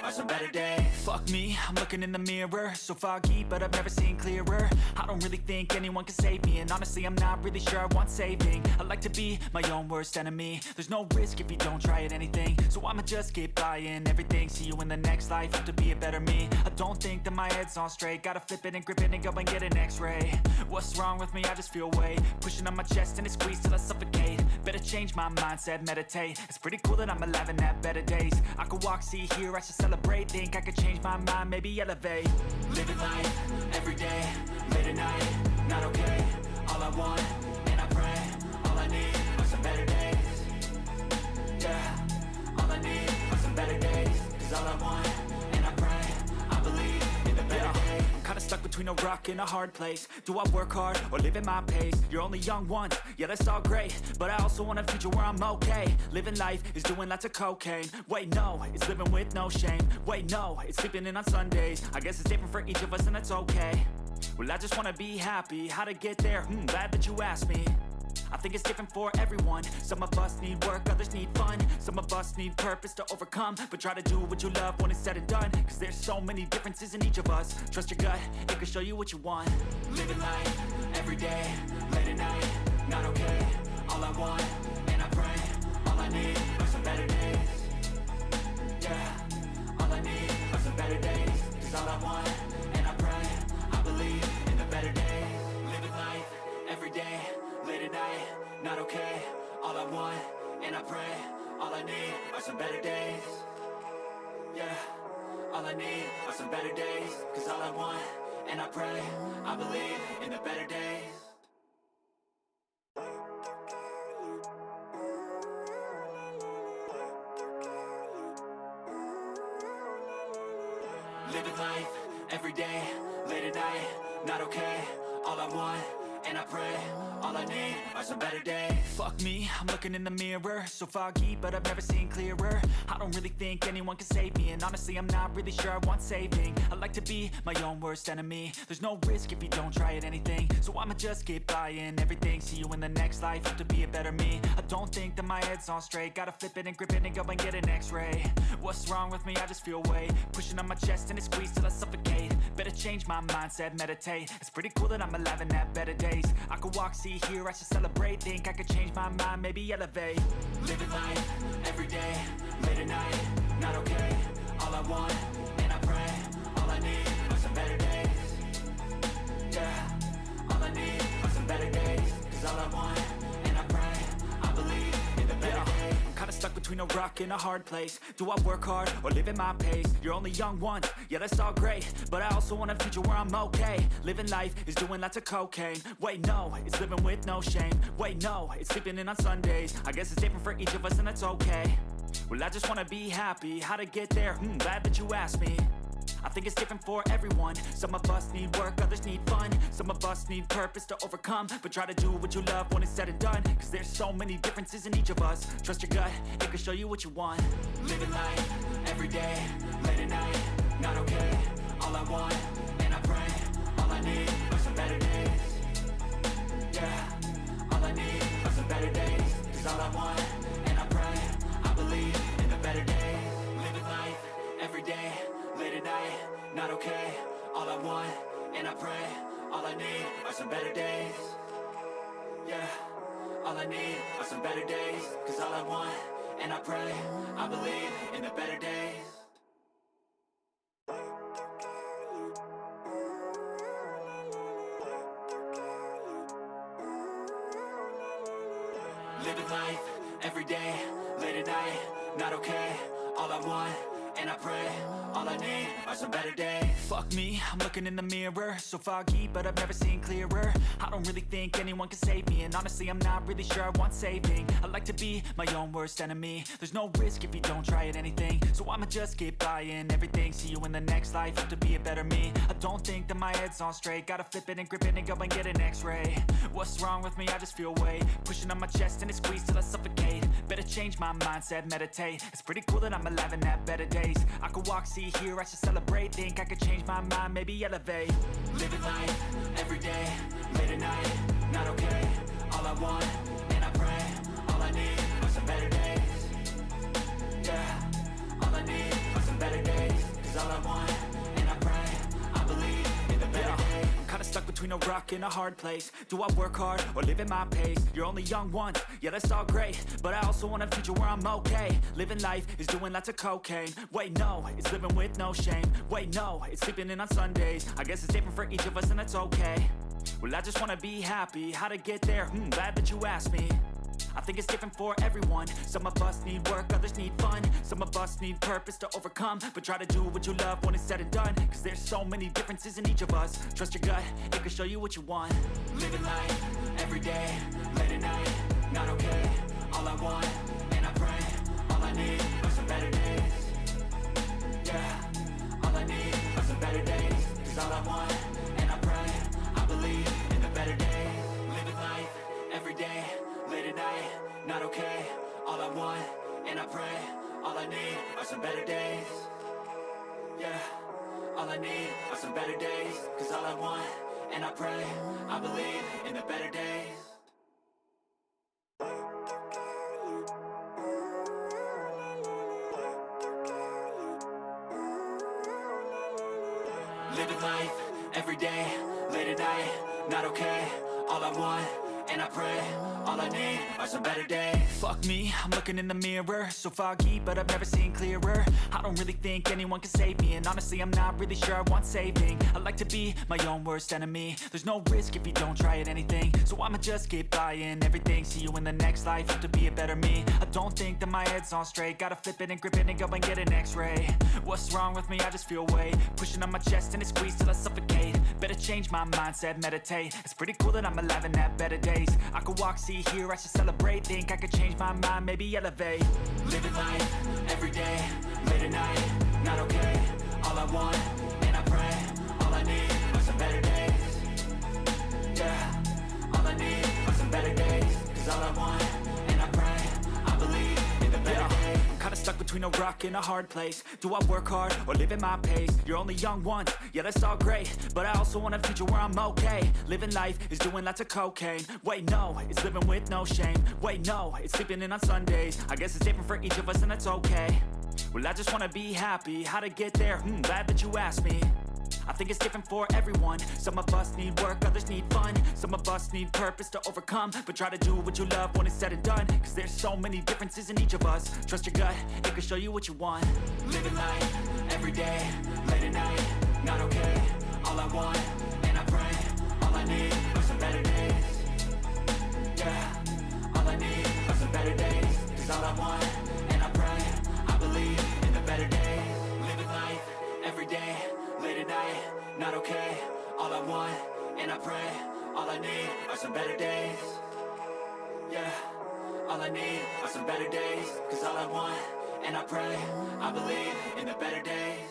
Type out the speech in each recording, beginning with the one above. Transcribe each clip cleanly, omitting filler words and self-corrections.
are some better days. Fuck me, I'm looking in the mirror, so foggy, but I've never seen clearer. I don't really think anyone can save me, and honestly I'm not really sure I want saving. I like to be my own worst enemy. There's no risk if you don't try at anything, so I'ma just keep buying everything. See you in the next life, have to be a better me. I don't think that my head's on straight, gotta flip it and grip it and go and get an x-ray. What's wrong with me? I just feel weight pushing on my chest and it squeezes till I suffocate. Better change my mindset, meditate. It's pretty cool that I'm alive and have better days. I could walk, see, hear, I should celebrate. Think I could change my mind, maybe elevate. Living life, everyday, late at night, not okay. All I want, and I pray, all I need are some better days. Yeah, all I need are some better days. Cause all I want, and I pray, I believe in the better days. I'm kinda stuck between a rock and a hard place. Do I work hard or live at my pace? You're only young once, yeah that's all great, but I also want a future where I'm okay. Living life is doing lots of cocaine. Wait no, it's living with no shame. Wait no, it's sleeping in on Sundays. I guess it's different for each of us and that's okay. Well I just wanna be happy, how to get there? Glad that you asked me. I think it's different for everyone. Some of us need work, others need fun. Some of us need purpose to overcome. But try to do what you love when it's said and done. Cause there's so many differences in each of us. Trust your gut, it can show you what you want. Living life, everyday, late at night, not okay. All I want, and I pray, all I need are some better days. Yeah, all I need are some better days. Cause all I want, and I pray, I believe in the better days. Living life, everyday, late at night, not okay. All I want, and I pray, all I need are some better days. Yeah, all I need are some better days. Cause all I want, and I pray, I believe in the better days. Living life, everyday, late at night, not okay. All I want, and I pray, all I need are some better days. Fuck me, I'm looking in the mirror, so foggy, but I've never seen clearer. I don't really think anyone can save me, and honestly I'm not really sure I want saving. I like to be my own worst enemy. There's no risk if you don't try at anything, so I'ma just keep buying everything. See you in the next life, have to be a better me. I don't think that my head's on straight, gotta flip it and grip it and go and get an x-ray. What's wrong with me? I just feel weight pushing on my chest and it squeezes till I suffocate. Better change my mindset, meditate. It's pretty cool that I'm alive and have better days. I could walk, see, hear, I should celebrate. Think I could change my mind, maybe elevate. Living life, everyday, late at night, not okay. All I want, and I pray, all I need are some better days. Yeah, all I need are some better days. Cause all I want, and I pray, I believe in the better days. I'm kinda stuck between a rock and a hard place. Do I work hard or live at my pace? You're only young once, yeah that's all great, but I also want a future where I'm okay. Living life is doing lots of cocaine. Wait no, it's living with no shame. Wait no, it's sleeping in on Sundays. I guess it's different for each of us and that's okay. Well I just wanna be happy, how to get there? Glad that you asked me. I think it's different for everyone. Some of us need work, others need fun. Some of us need purpose to overcome. But try to do what you love when it's said and done. Cause there's so many differences in each of us. Trust your gut, it can show you what you want. Living life, everyday, late at night, not okay. All I want, and I pray, all I need are some better days. Yeah, all I need are some better days. Cause all I want, and I pray, I believe in the better days. Living life, everyday, late at night, not okay. All I want, and I pray, all I need are some better days. Yeah, all I need are some better days. Cause all I want, and I pray, I believe in the better days. Living life, everyday, late at night, not okay. All I want, and I pray, all I need are some better days. Fuck me, I'm looking in the mirror, so foggy, but I've never seen clearer. I don't really think anyone can save me, and honestly I'm not really sure I want saving. I like to be my own worst enemy. There's no risk if you don't try at anything, so I'ma just keep buying everything. See you in the next life, have to be a better me. I don't think that my head's on straight, gotta flip it and grip it and go and get an x-ray. What's wrong with me? I just feel weight pushing on my chest and it squeezes till I suffocate. Better change my mindset, meditate. It's pretty cool that I'm alive and have better days. I could walk, see, hear, I should celebrate. Think I could change my mind, maybe elevate. Living life, everyday, late at night, not okay. All I want, and I pray, all I need are some better days. Yeah, all I need are some better days. all I want, and I pray, I believe in the better days. I'm kinda stuck between a rock and a hard place. Do I work hard or live at my pace? You're only young once, yeah that's all great, but I also want a future where I'm okay. Living life is doing lots of cocaine. Wait no, it's living with no shame. Wait no, it's sleeping in on Sundays. I guess it's different for each of us and that's okay. Well I just wanna be happy, how to get there? Glad that you asked me. I think it's different for everyone. Some of us need work, others need fun. Some of us need purpose to overcome. But try to do what you love when it's said and done, cause there's so many differences in each of us. Trust your gut, it can show you what you want. Living life, every day, late at night, not okay. All I want, and I pray, all I need are some better days. Yeah, all I need are some better days. Cause all I want, and I pray, I believe in the better days. Living life, every day, late at night, not okay. All I want, and I pray, all I need are some better days. Yeah, all I need are some better days. Cause all I want, and I pray, I believe in the better days. Living life, every day, late at night, not okay. All I want, and I pray, all I need are some better days. Fuck me, I'm looking in the mirror, so foggy, but I've never seen clearer. I don't really think anyone can save me, and honestly I'm not really sure I want saving. I like to be my own worst enemy. There's no risk if you don't try at anything, so I'ma just keep buying everything. See you in the next life, have to be a better me. I don't think that my head's on straight, gotta flip it and grip it and go and get an x-ray. What's wrong with me? I just feel weight pushing on my chest and it squeezes till I suffocate. Better change my mindset, meditate. It's pretty cool that I'm alive and have better days. I could walk, see, hear, I should celebrate. Think I could change my mind, maybe elevate. Living life, every day, late at night, not okay. All I want, and I pray, all I need are some better days. Yeah, all I need are some better days. Cause all I want, and I pray, I believe in the better days. I'm kinda stuck between a rock and a hard place. Do I work hard or live at my pace? You're only young once, yeah that's all great, but I also want a future where I'm okay. Living life is doing lots of cocaine. Wait no, it's living with no shame. Wait no, it's sleeping in on Sundays. I guess it's different for each of us and that's okay. Well I just wanna be happy, how to get there? Glad that you asked me. I think it's different for everyone. Some of us need work, others need fun. Some of us need purpose to overcome. But try to do what you love when it's said and done, cause there's so many differences in each of us. Trust your gut, it can show you what you want. Living life, every day, late at night, not okay. All I want, and I pray, all I need are some better days. Yeah, all I need are some better days. Cause all I want, and I pray, I believe in the better days. Living life, every day, late at night, not okay. All I want, and I pray, all I need are some better days. Yeah, all I need are some better days. Cause all I want, and I pray, I believe in the better days.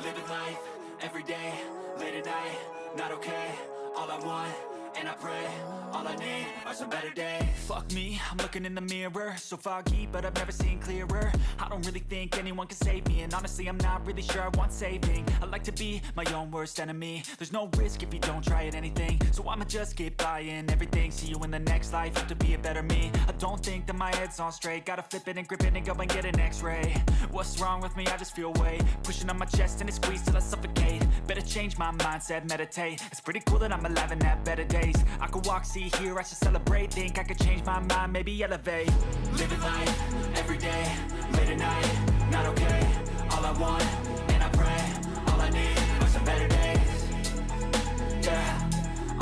Living life, every day, late at night, not okay. All I want, and I pray, all I need are some better days. Fuck me, I'm looking in the mirror, so foggy, but I've never seen clearer. I don't really think anyone can save me, and honestly I'm not really sure I want saving. I like to be my own worst enemy. There's no risk if you don't try at anything, so I'ma just keep buying everything. See you in the next life, have to be a better me. I don't think that my head's on straight, gotta flip it and grip it and go and get an x-ray. What's wrong with me? I just feel weight pushing on my chest and it squeezes till I suffocate. Better change my mindset, meditate. It's pretty cool that I'm alive and have better days. I could walk, see, hear, I should celebrate. Think I could change my mind, maybe elevate. Living life, every day, late at night, not okay. All I want, and I pray, all I need are some better days. Yeah,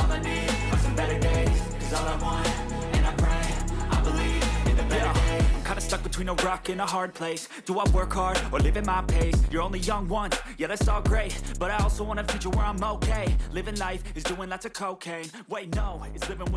all I need are some better days. Cause all I want, and I pray, I believe in the better days. I'm kinda stuck between a rock and a hard place. Do I work hard or live at my pace? You're only young once, yeah that's all great, but I also want a future where I'm okay. Living life is doing lots of cocaine. Wait no, it's living with